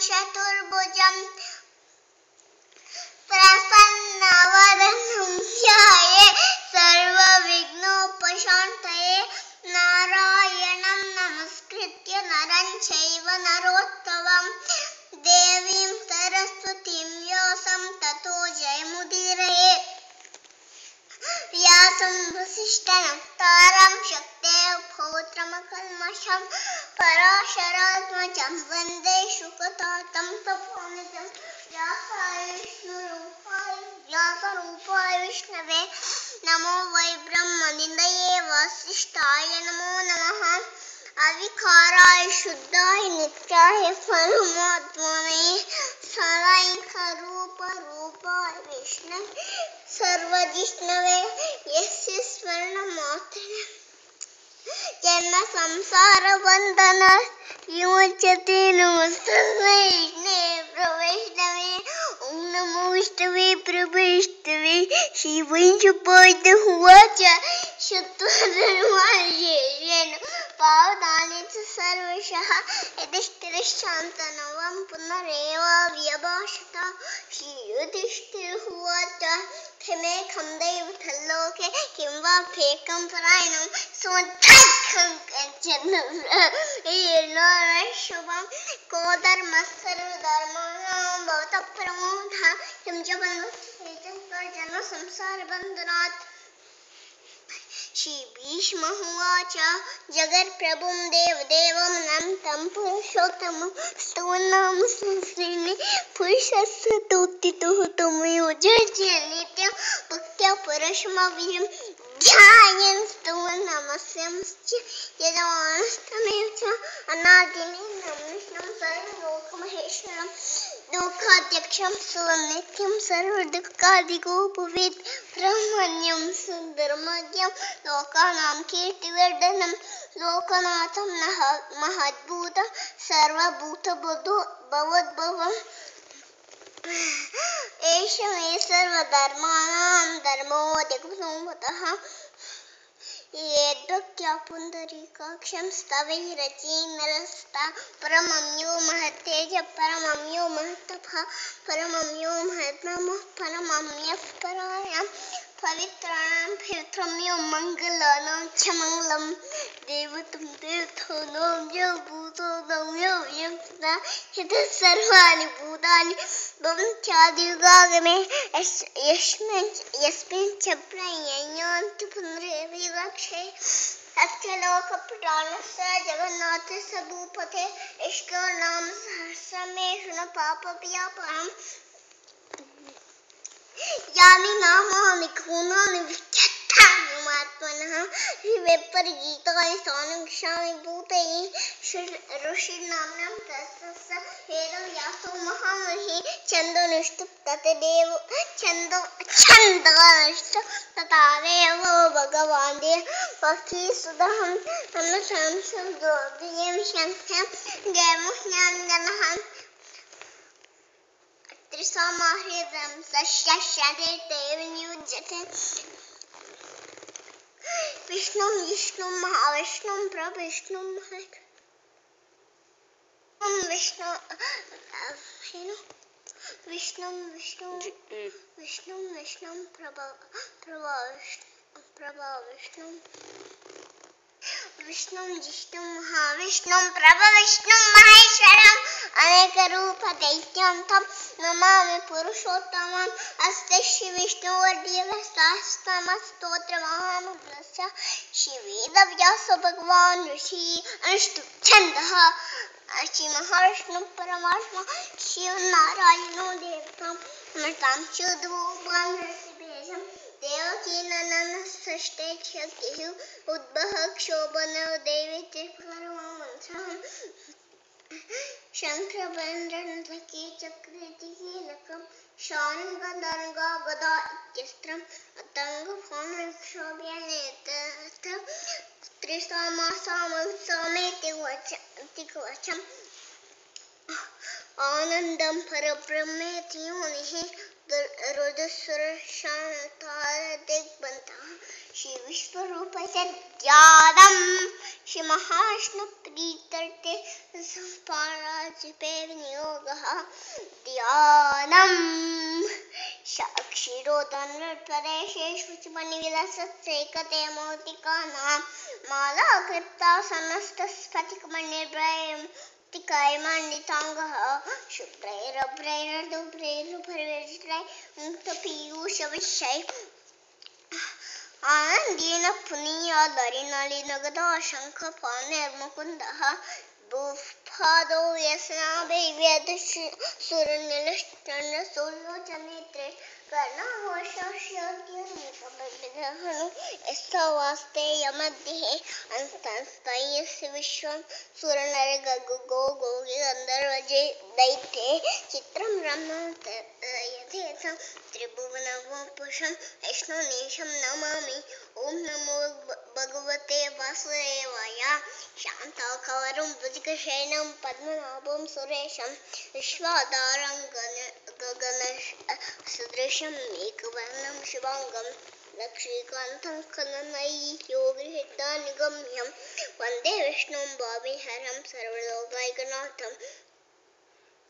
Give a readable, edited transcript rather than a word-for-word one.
चतुर्भुजं प्रसन्नवदनं ध्याये सर्वविघ्नोपशान्तये नारायणं नमस्कृत्य नरं चैव नरोत्तमं देवीं सरस्वतीं व्यासं ततो जयमुदीरये व्यासं वसिष्ठनप्तारं शक्तेः पौत्रमकल्मषं पराशरात्मजं वन्दे शुकतातं तपोनिधं व्यासरूपाय विष्णवे नमो वै ब्रह्मनिधये वसिष्ठाय नमो नमः अविकाराय शुद्धाय नित्याय परमात्मने सदैकरूपाय विष्णवे सर्वजिष्णवे यस्य स्वर्णमात्रेण जन्म संसार बंधनात् विमुच्यते नमस्तस्मै विष्णवे ओम नमो विष्णवे प्रभविष्णवे श्रीवैशंपायनोवाच श्रुत्वा पावनानि च सर्वशः यधिष्ठिरश्शान्तनवं पुनरेवाव्यभाषत श्रीयुधिष्ठिरोवाच किमेकं दैवतल्लोके किं वा फेकं परायणं सुमध्याख्यं कञ्चन शुभं को धर्मः सर्वधर्माणां भवतः प्रमोदः किं च बन्धुजन्म संसारबन्धनात् श्री भीष्मोवाच जगत्प्रभुं देवदेवं तं पुरुषोत्तमं स्तवन्नाम संस्कृतिं पुरुषस्तुतितुः तमेव जय नित्यं भक्त्या परशुमव्यं ध्यायन् स्तवन्नामस्यंश्च यजमानस्तमेव च अनादिनं विष्णुं सर्वलोकमहेश्वरं लोकाध्यक्षं सुनित्यं सर्वदुःखादिगो भवेत् ब्रह्मण्यं सुन्दरमद्यं लोकानां कीर्तिवर्धनं लोकनाथं महद्भूतं सर्वभूतबुद्धो भवद्भवम् एष मे सर्वधर्माणां धर्मोऽधिगुणवतः येद्भक्त्या पुण्डरीकाक्षं स्तवैरचेन्नरस्ता परमं यो महत्तेज परमं यो महत्तपः परमं यो महत्नमः परमं यः परायणं पवित्राणां पवित्रं यो मङ्गलानां च मङ्गलं देवतं देवतानां यो भूतानां यो व्यक्ता यतः सर्वाणि भूतानि भवन्त्यादियुगागमे यस्मिन् च प्रयान्ति पुनरेवैवाक्षये सत्यलोकपुराणस्य जगन्नाथस्य भूपते विष्णो नाम सहस्रमे शृणु पापव्यापहम् यानि नामानि गुणानि विख्यातानि महात्मनः विपरीतानि सानुक्षामि भूतैः ऋषिर्नाम्नां तस्य वेदव्यासो महामहिः छन्दोनिष्ठ तथादेव भगवान् भक्तिसुदहं अनुशंसं शङ्ख्यं जयमुह्याङ्गनः त्रिसमाहृतं सश्यशते विनियुज्यते विष्णुं विष्णुं महाविष्णुं प्रविष्णुं विष्णुं प्रभविष्णुं विष्णुं जिष्णुं महाविष्णुं प्रभविष्णुं महेश्वरम् अनेकरूपदैत्यं तं नमामि पुरुषोत्तमम् अस्ते श्रीविष्णुवर्यस्तमस्तोत्रमहामन्त्रस्य श्रीवेदव्यासो भगवान् ऋषि अनुष्टुप्छन्दः श्रीमहाविष्णुं परमात्मा शिवनारायणो देवतां अमृतां चोद्भूपां ऋषिभेजं देवकीनन्दनसृष्टे शक्तिः उद्भवः क्षोभनो देवी त्रिपुरमन्त्रम् शङ्खभैरवनकी चक्रेतिकीलकं शार्ङ्गधनुगा गदा इत्यस्त्रम् अतङ्गफोनक्षोभ्यनेत्र त्रिसामासामेति वचम् आनन्दं परब्रह्मेति योनिः रुद्रसुरशान्तादिग्बन्धः श्रीविश्वरूपस्य ध्यानं श्रीमहाविष्णुप्रीत्यर्थे संपाराजिपे विनियोगः ध्यानम् क्षीरोदन्वत्पदेशेषु च मणिविलसत्सेकते मौक्तिकानां मालाकृता समस्तस्फटिकमणिर्भयं शुभ्रैरभ्रैर्दुभ्रैर्भर्वैर्चित्रैः मुक्तपीयूषविषयैः आनन्देन पुनीयादरिनलिनगदा शङ्खपाणिर्मुकुन्दः भूपादौ व्यसनाभिव्यधुसुरनिलश्चन्द्रसूर्योचनेत्रे कर्णाघोषास्योद्यन्मुखबिदहनु यस्तवास्ते यमध्ये अंस्तस्तयस्य विश्वं सुरनरगगो गोगिगन्धर्वजे दैत्ये चित्रं रमन्त यथेथं त्रिभुवनपुषं विष्णुनीशं नमामि ॐ नमो भगवते वासुदेवाय शान्ताकारं भुजगशयनं पद्मनाभं सुरेशं विश्वाधारं गगनसदृशं मेघवर्णं शुभांगं लक्ष्मीकान्तं कननैर्योगहृतानिगम्यं वन्दे विष्णुं भाविहरं सर्वलोकैकनाथं